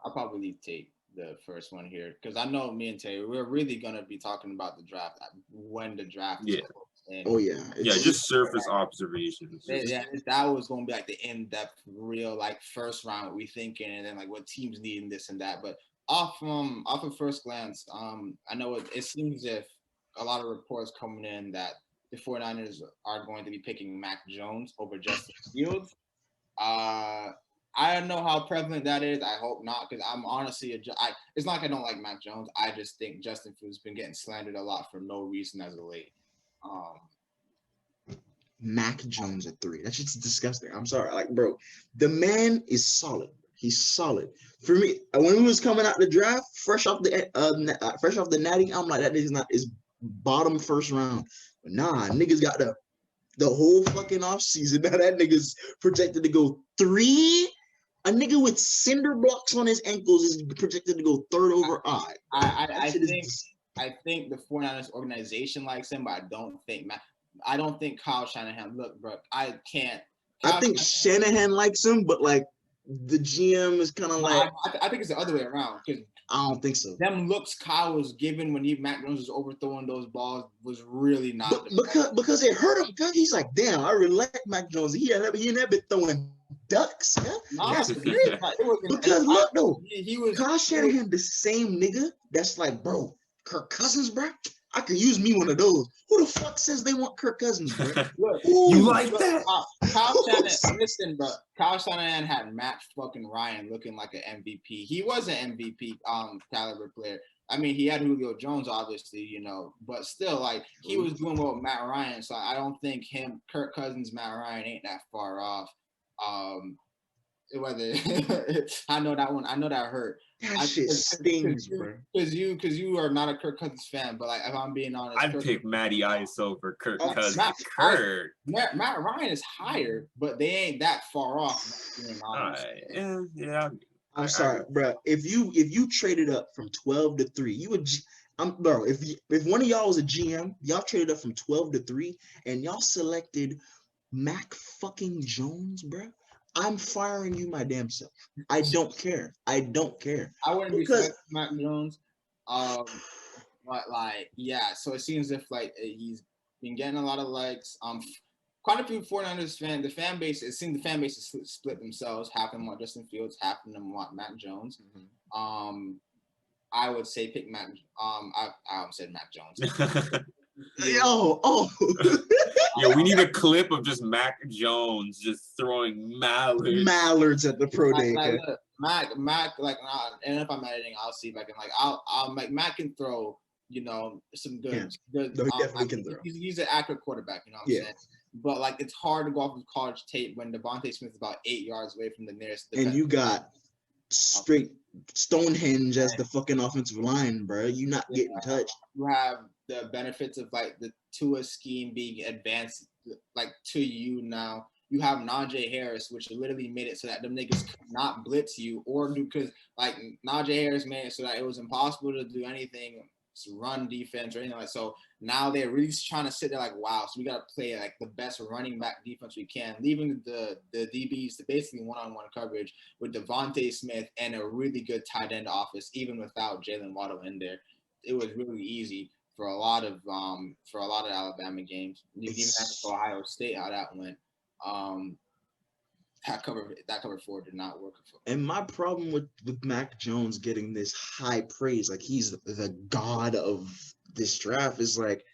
I'll probably take the first one here because I know me and Terry, we're really gonna be talking about the draft when the draft is close. And Oh yeah, just surface observations. That was gonna be like the in-depth, real like first round what we thinking, and then like what teams need and this and that. But off of first glance, I know it seems if a lot of reports coming in that the 49ers are going to be picking Mac Jones over Justin Fields. I don't know how prevalent that is. I hope not, because I'm honestly, it's not like I don't like Mac Jones. I just think Justin Fields has been getting slandered a lot for no reason as of late. Mac Jones at 3. That's just disgusting. I'm sorry. Like, bro, the man is solid. He's solid. For me, when he was coming out the draft, fresh off the natty, I'm like, that nigga's not is bottom first round. But nah, niggas got the whole fucking offseason. Now that nigga's projected to go 3. A nigga with cinder blocks on his ankles is projected to go 3rd over I. I think the 49ers organization likes him, but I don't think Kyle Shanahan. Look, bro, I can't. I think Shanahan likes him, but like the GM is kind of like. I think it's the other way around because I don't think so. Them looks Kyle was given when Mac Jones was overthrowing those balls was really not because it hurt him. Cause he's like, damn, I really like Mac Jones. He ain't been throwing ducks. Yeah? That's great. Because look though, he was Kyle Shanahan, the same nigga that's like, bro, Kirk Cousins, bro. I could use me one of those. Who the fuck says they want Kirk Cousins, bro? You like that? Kyle Shanahan, listen, bro. Kyle Shanahan had Matt fucking Ryan looking like an MVP. He was an MVP caliber player. I mean, he had Julio Jones, obviously, but still, like, he was doing well with Matt Ryan. So I don't think Kirk Cousins, Matt Ryan ain't that far off. Whether I know that one, I know that hurt. That shit stings, bro. Because you are not a Kirk Cousins fan, but like if I'm being honest, I'd pick Matty Ice over Kirk Cousins. Matt Ryan is higher, but they ain't that far off. Yeah. I'm sorry, bro. If you traded up from 12 to 3, you would. Bro. If one of y'all was a GM, y'all traded up from 12 to 3, and y'all selected Mac fucking Jones, bro. I'm firing you my damn self. I don't care. I wouldn't be Mac Jones. But like, yeah, so it seems if like he's been getting a lot of likes. Quite a few 49ers fans, it seems the fan base is split themselves. Half of them want Justin Fields, half of them want Mac Jones. Mm-hmm. I would say pick Mac. I almost said Mac Jones. Yo, we need a clip of just Mac Jones just throwing mallards at the pro day. Mac, like, and if I'm editing, I'll see if I can I'll like Mac can throw, some good. No, he definitely can throw. He's an accurate quarterback, what I'm saying. But like, it's hard to go off of college tape when Devontae Smith is about 8 yards away from the nearest. And you got straight Stonehenge as the fucking offensive line, bro. You not getting touched. You have the benefits of like the Tua scheme being advanced like to you now. You have Najee Harris, which literally made it so that them niggas could not blitz you or do, because like Najee Harris made it so that it was impossible to do anything, run defense or anything like that. So now they're really trying to sit there like, wow, so we got to play like the best running back defense we can, leaving the DBs to basically one-on-one coverage with Devontae Smith and a really good tight end office, even without Jalen Waddle in there. It was really easy for a lot of Alabama games. You even have to Ohio State how that went. That cover 4 did not work. And my problem with Mac Jones getting this high praise, like he's the god of this draft, is like,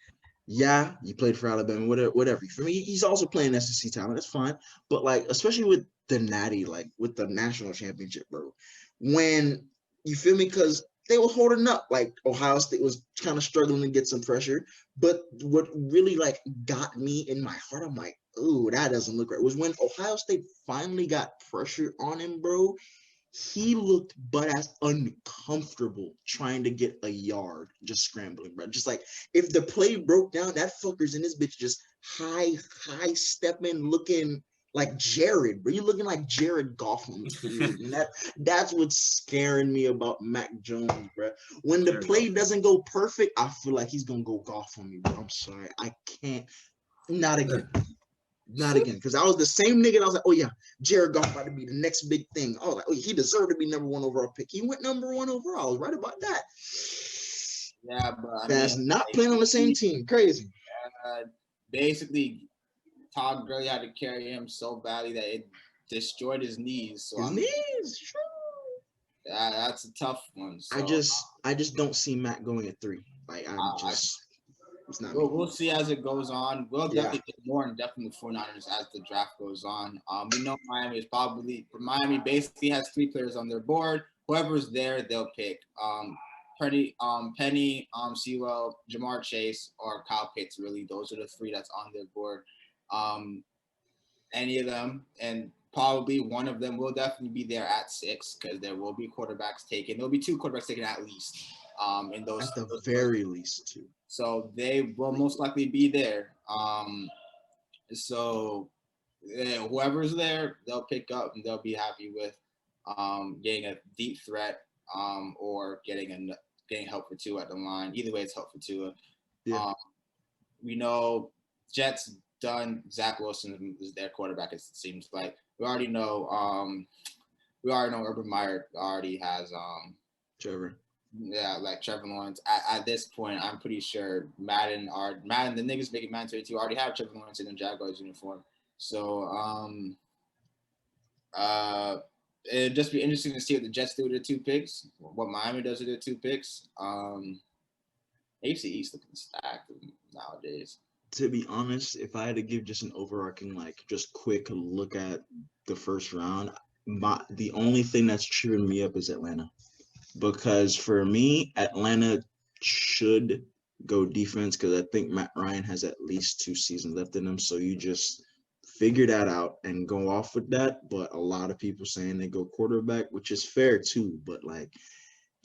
yeah, you played for Alabama, whatever. For me, he's also playing SEC talent. That's fine. But like, especially with the natty, like with the national championship, bro, when you feel me, because they were holding up. Like Ohio State was kind of struggling to get some pressure. But what really like got me in my heart, I'm like, ooh, that doesn't look right, was when Ohio State finally got pressure on him, bro. He looked but as uncomfortable trying to get a yard, just scrambling, bro. Just like if the play broke down, that fucker's in this bitch just high stepping, looking like Jared, bro. You're looking like Jared Goff on the field. And that's what's scaring me about Mac Jones, bro. When the play doesn't go perfect, I feel like he's gonna go Goff on me, bro. I'm sorry. I can't. Not again. Not again. Because I was the same nigga. And I was like, oh yeah, Jared Goff about to be the next big thing. I was like, oh, he deserved to be number 1 overall pick. He went number 1 overall. I was right about that. Yeah, but That's not playing on the same team. Crazy. Basically, Todd Gurley had to carry him so badly that it destroyed his knees. So His knees, true. That's a tough one. So, I just don't see Matt going at 3. Like it's not. We'll see as it goes on. We'll definitely get more in depth in the 49ers as the draft goes on. We know Miami basically has 3 players on their board. Whoever's there, they'll pick. Penny, Sewell, Jamar Chase, or Kyle Pitts. Really, those are the 3 that's on their board. Any of them, and probably one of them will definitely be there at 6 because there will be quarterbacks taken. There'll be 2 quarterbacks taken at least. In those at the very least 2. So they will most likely be there. So whoever's there, they'll pick up and they'll be happy with getting a deep threat or getting help for Tua at the line. Either way, it's help for Tua. Yeah. We know Jets done. Zach Wilson is their quarterback. It seems like we already know. Urban Meyer already has Trevor. Yeah, like Trevor Lawrence. At this point, I'm pretty sure Madden, the niggas making Madden 32 already have Trevor Lawrence in the Jaguars uniform. So, it'd just be interesting to see what the Jets do with their 2 picks, what Miami does with their 2 picks. AFC East looking stacked nowadays. To be honest, if I had to give just an overarching, like, just quick look at the first round, the only thing that's cheering me up is Atlanta. Because for me, Atlanta should go defense because I think Matt Ryan has at least 2 seasons left in him. So you just figure that out and go off with that. But a lot of people saying they go quarterback, which is fair too. But like,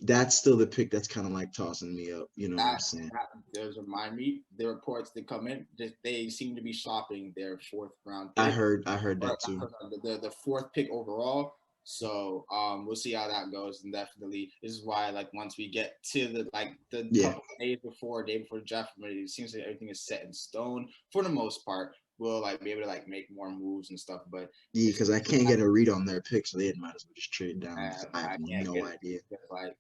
that's still the pick that's kind of like tossing me up. You know what I'm saying? That does remind me. The reports that come in, they seem to be shopping their 4th round pick. I heard that too. The 4th pick overall. So we'll see how that goes, and definitely this is why, like, once we get to the couple day before the draft, it seems like everything is set in stone for the most part. We'll be able to make more moves and stuff, but yeah, because I can't get a read on their picks, so they might as well just trade down. I have no idea. A lot of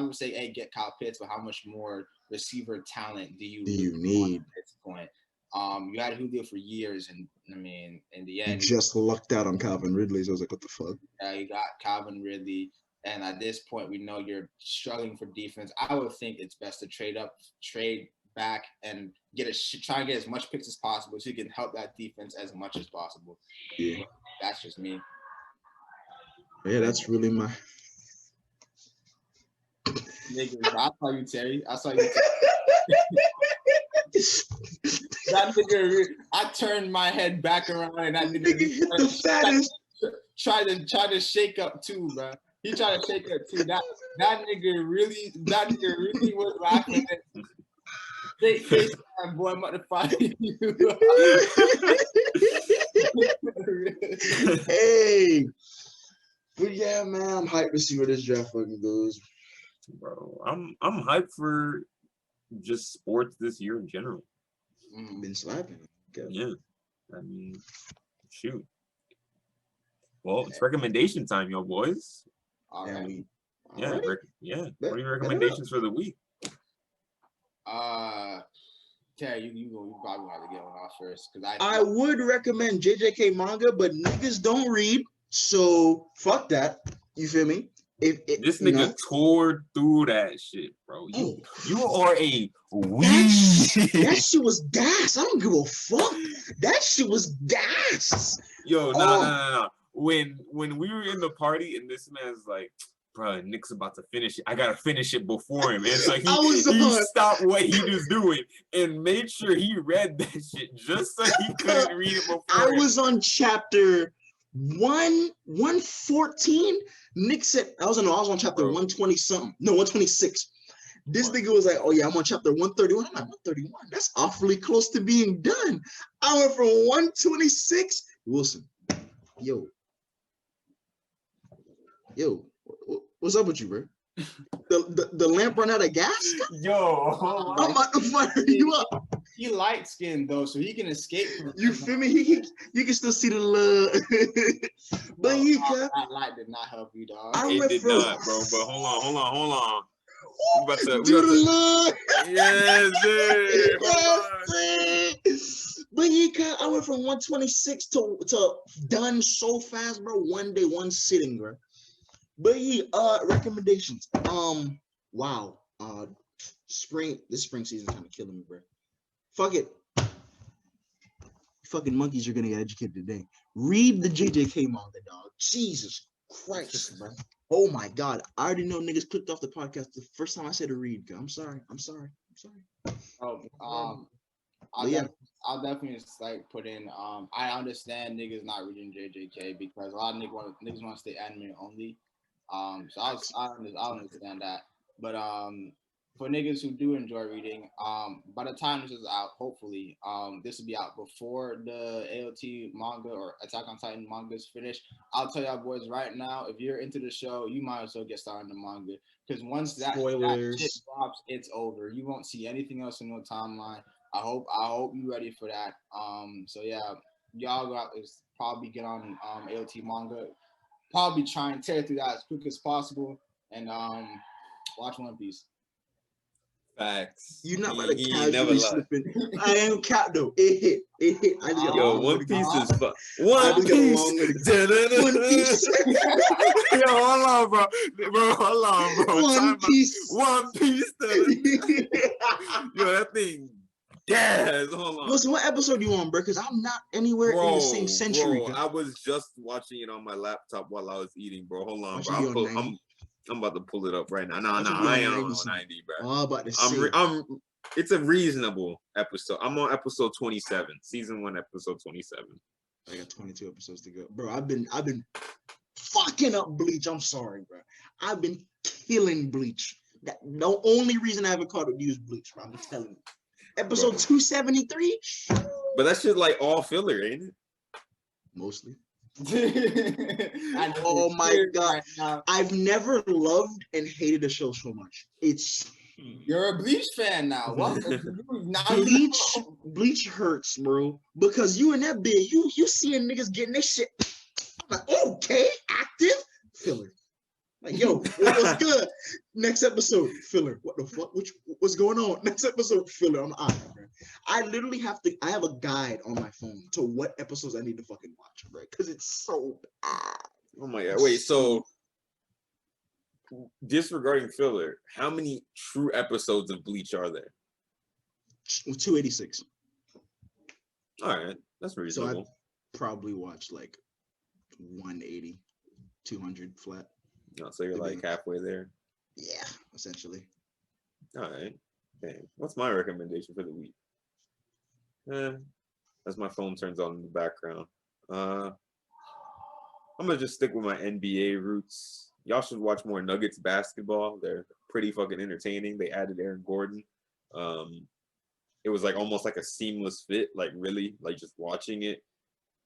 people say, "Hey, get Kyle Pitts," but how much more receiver talent do you need at this point? You had Julio for years, and I mean, in the end, you just lucked out on Calvin Ridley. So I was like, "What the fuck?" You got Calvin Ridley, and at this point, we know you're struggling for defense. I would think it's best to trade back, and try and get as much picks as possible, so you can help that defense as much as possible. Yeah, that's just me. Yeah, that's really my. Nigga, I saw you, Terry. That nigga, I turned my head back around and that nigga hit the fattest. Tried to shake up too, bro. He tried to shake up too. That nigga really was laughing. Straight face, boy, I'm about to fight you. Hey, but yeah, man, I'm hyped to see where this draft fucking goes. Bro, I'm hyped for just sports this year in general. Been slapping. Yeah, I mean, shoot. Well, it's recommendation time, yo boys. All right. What are your recommendations for the week? Terry, you probably have to get one off first because I would recommend JJK manga, but niggas don't read, so fuck that. You feel me? This nigga tore through that shit, bro. You are a weed. That shit was gas. I don't give a fuck. That shit was gas. Yo, no. When we were in the party and this man's like, bro, Nick's about to finish it. I gotta finish it before him. And so he stopped what he was doing and made sure he read that shit just so he couldn't read it before. I was on chapter 114. Nick said I was on chapter 120 something. No, 126. This nigga was like, oh yeah, I'm on chapter 131. I'm like, 131. That's awfully close to being done. I went from 126. Wilson, yo, what's up with you, bro? The lamp run out of gas? Yo, I'm about to fire you up. He light skinned though, so he can escape from. You feel me? You can still see the love. But that light did not help you, dog. It did not, bro. But hold on. We about to Do the love. Yes, sir. But I went from 126 to done so fast, bro. One day, one sitting, bro. But recommendations. Wow. This spring season kind of killing me, bro. Fuck it. Fucking monkeys are gonna get educated today. Read the JJK manga, dog. Jesus Christ, bro. Oh my God. I already know niggas clicked off the podcast the first time I said to read. I'm sorry. I'll definitely just like put in. I understand niggas not reading JJK because a lot of niggas want to stay anime only. So I understand that. But for niggas who do enjoy reading, by the time this is out, hopefully, this will be out before the AOT manga or Attack on Titan manga is finished. I'll tell y'all boys right now, if you're into the show, you might as well get started on the manga because once that shit drops, it's over. You won't see anything else in no timeline. I hope you're ready for that. So yeah, y'all go out is probably get on AOT manga. Probably try and tear through that as quick as possible and watch One Piece. Facts. You're not about to casually slip in. I am cap though. It hit. Yo, One Piece is fun. One Piece. Yo, hold on, bro. One Piece. One Piece. Yo, that thing. Yes, hold on. Listen, what episode you on, bro? Because I'm not anywhere in the same century. Bro, I was just watching it on my laptop while I was eating, bro. Hold on, bro. I'm about to pull it up right now. No, I ain't on 90, bro. Oh, about to say. It's a reasonable episode. I'm on episode 27, season 1, episode 27. I got 22 episodes to go, bro. I've been fucking up Bleach. I'm sorry, bro. I've been killing Bleach. The only reason I haven't caught up to you is Bleach, bro. I'm telling you. Episode 273. But that shit like all filler, ain't it? Mostly. Oh my God. I've never loved and hated a show so much. You're a Bleach fan now. What? Bleach hurts, bro. Because you in that bed, you seeing niggas getting their shit. I'm like, okay, active filler. Like, yo, what's good? Next episode, filler. What the fuck? What's going on? Next episode, filler. I'm out, bro. I literally I have a guide on my phone to what episodes I need to fucking watch, bro. Because it's so bad. Oh my God. Wait, so disregarding filler, how many true episodes of Bleach are there? 286. All right. That's reasonable. So I probably watched like 180, 200 flat. No, so you're like halfway there. Yeah, essentially. All right. Dang. What's my recommendation for the week? As my phone turns on in the background. I'm gonna just stick with my NBA roots. Y'all should watch more Nuggets basketball. They're pretty fucking entertaining. They added Aaron Gordon. It was like almost like a seamless fit, like really, like just watching it.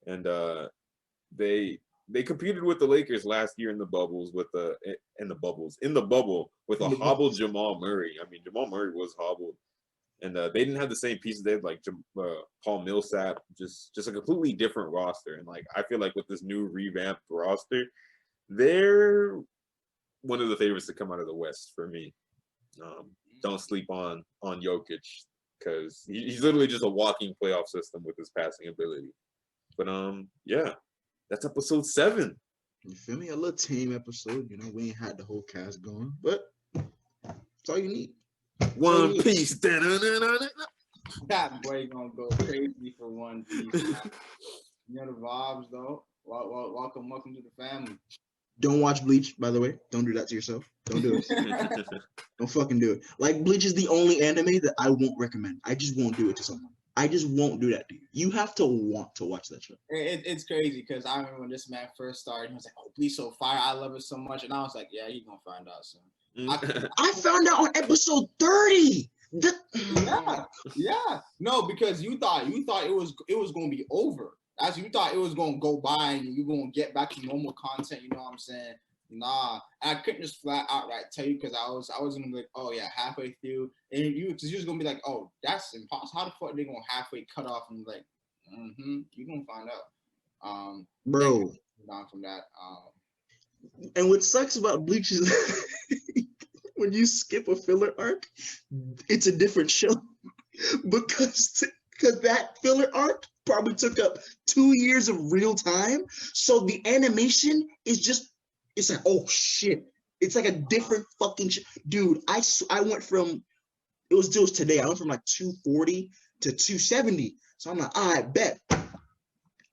And they competed with the Lakers last year in the bubble with a hobbled Jamal Murray. I mean, Jamal Murray was hobbled, and they didn't have the same pieces. They had like Paul Millsap, just a completely different roster. And like I feel like with this new revamped roster, they're one of the favorites to come out of the West for me. Don't sleep on Jokic because he's literally just a walking playoff system with his passing ability. But yeah. That's episode 7. You feel me? A little tame episode. You know, we ain't had the whole cast going, but that's all you need. One Piece. That boy gonna go crazy for One Piece. You know the vibes, though. Welcome to the family. Don't watch Bleach, by the way. Don't do that to yourself. Don't do it. Don't fucking do it. Like, Bleach is the only anime that I won't recommend. I just won't do it to someone. I just won't do that to you. You have to want to watch that show. It's crazy because I remember when this man first started, he was like, "Oh, Bleach so fire! I love it so much," and I was like, "Yeah, he's gonna find out soon." I found out on episode 30. Yeah. No, because you thought it was gonna be over. As you thought it was gonna go by and you're gonna get back to normal content. You know what I'm saying? Nah, I couldn't just flat outright tell you because I was gonna be like, oh yeah, halfway through, and you're just gonna be like, oh, that's impossible. How the fuck they gonna halfway cut off and like, you gonna find out. Bro. On from that. And what sucks about Bleach is when you skip a filler arc, it's a different show because that filler arc probably took up 2 years of real time. So the animation is just, it's like, oh shit. It's like a different fucking dude. I went from, it was today. I went from like 240 to 270. So I'm like, I bet.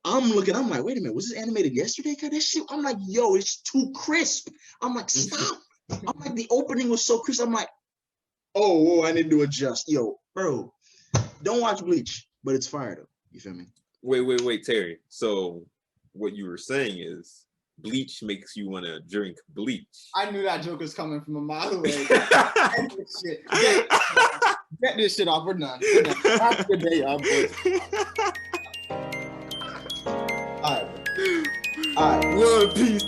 I'm like, wait a minute, was this animated yesterday? God, that shit, I'm like, yo, it's too crisp. I'm like, stop. I'm like, the opening was so crisp. I'm like, oh, I need to adjust. Yo, bro, don't watch Bleach, but it's fire though. You feel me? Wait, Terry. So what you were saying is Bleach makes you want to drink bleach. I knew that joke was coming from a mile away. Get this shit off. We're done. Have a good day, y'all, boys. All right. One Piece.